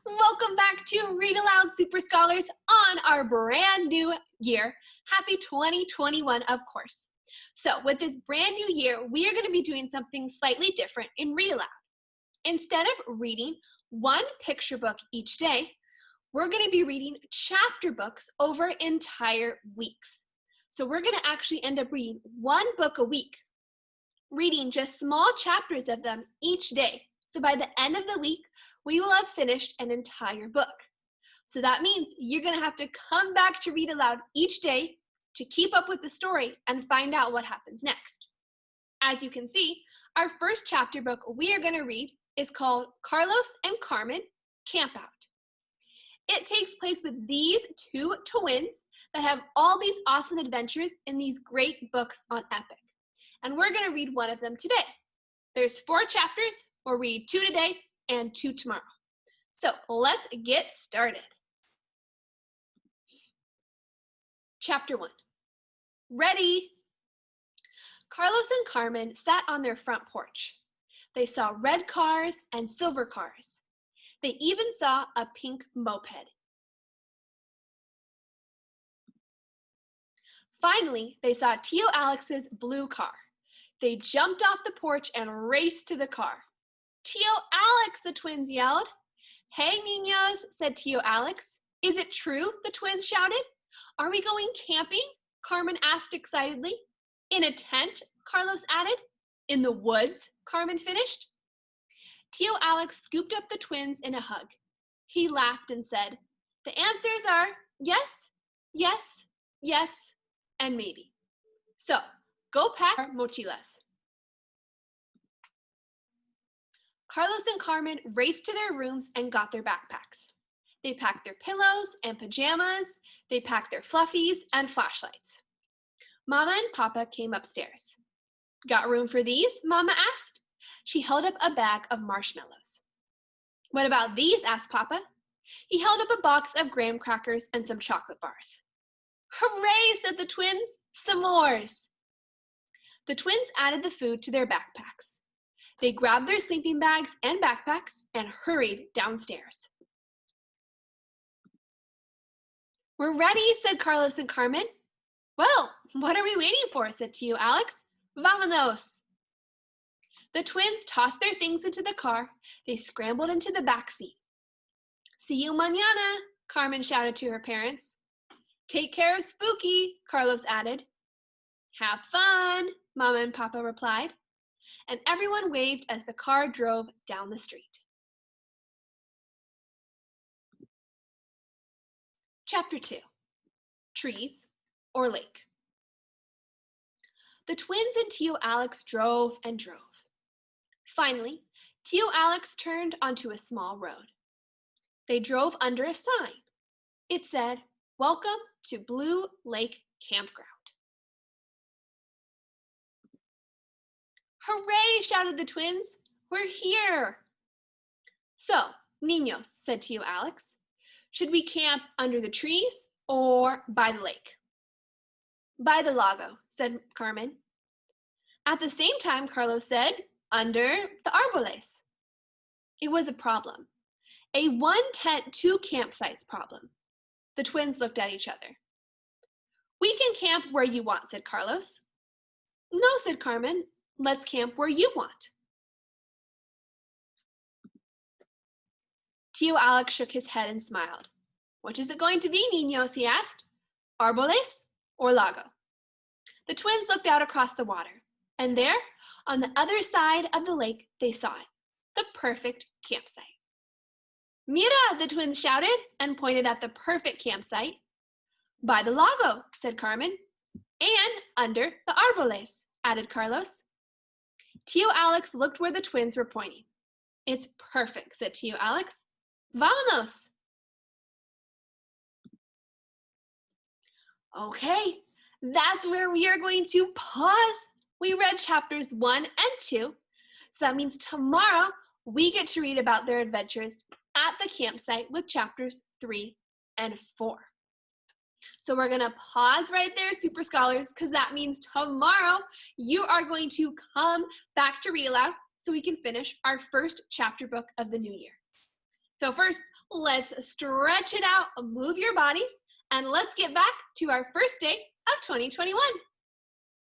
Welcome back to Read Aloud Super Scholars on our brand new year. Happy 2021, of course. So with this brand new year, we are going to be doing something slightly different in Read Aloud. Instead of reading one picture book each day, we're going to be reading chapter books over entire weeks. So we're going to actually end up reading one book a week, reading just small chapters of them each day. So by the end of the week, we will have finished an entire book. So that means you're going to have to come back to Read Aloud each day to keep up with the story and find out what happens next. As you can see, our first chapter book we are going to read is called Carlos and Carmen Camp Out. It takes place with these two twins that have all these awesome adventures in these great books on epic. And we're going to read one of them today. There's 4 chapters. We'll read 2 today and 2 tomorrow. So let's get started. Chapter 1. Ready? Carlos and Carmen sat on their front porch. They saw red cars and silver cars. They even saw a pink moped. Finally, they saw Tio Alex's blue car. They jumped off the porch and raced to the car. Tio Alex, the twins yelled. Hey, niños, said Tio Alex. Is it true? The twins shouted. Are we going camping? Carmen asked excitedly. In a tent, Carlos added. In the woods, Carmen finished. Tio Alex scooped up the twins in a hug. He laughed and said, the answers are yes, yes, yes, and maybe. So, go pack our mochilas. Carlos and Carmen raced to their rooms and got their backpacks. They packed their pillows and pajamas. They packed their fluffies and flashlights. Mama and Papa came upstairs. Got room for these? Mama asked. She held up a bag of marshmallows. What about these? Asked Papa. He held up a box of graham crackers and some chocolate bars. Hooray, said the twins. S'mores. The twins added the food to their backpacks. They grabbed their sleeping bags and backpacks and hurried downstairs. We're ready, said Carlos and Carmen. Well, what are we waiting for? Said Tio Alex. Vámonos. The twins tossed their things into the car. They scrambled into the back seat. See you mañana, Carmen shouted to her parents. Take care of Spooky, Carlos added. Have fun, Mama and Papa replied. And everyone waved as the car drove down the street. Chapter 2. Trees or Lake. The twins and Tio Alex drove and drove. Finally, Tio Alex turned onto a small road. They drove under a sign. It said, Welcome to Blue Lake Campground. Hooray, shouted the twins. We're here. So, niños, said Tio Alex, should we camp under the trees or by the lake? By the lago, said Carmen. At the same time, Carlos said, under the árboles. It was a problem. A 1 tent, 2 campsites problem. The twins looked at each other. We can camp where you want, said Carlos. No, said Carmen. Let's camp where you want. Tio Alex shook his head and smiled. Which is it going to be, niños? He asked. Árboles or lago? The twins looked out across the water, and there, on the other side of the lake, they saw it, the perfect campsite. Mira, the twins shouted and pointed at the perfect campsite. By the lago, said Carmen. And under the árboles, added Carlos. Tio Alex looked where the twins were pointing. It's perfect, said Tio Alex. Vámonos. Okay, that's where we are going to pause. We read chapters 1 and 2, so that means tomorrow we get to read about their adventures at the campsite with chapters 3 and 4. So we're gonna pause right there, Super Scholars, because that means tomorrow you are going to come back to Read Aloud so we can finish our first chapter book of the new year. So first, Let's stretch it out, move your bodies, and let's get back to our first day of 2021.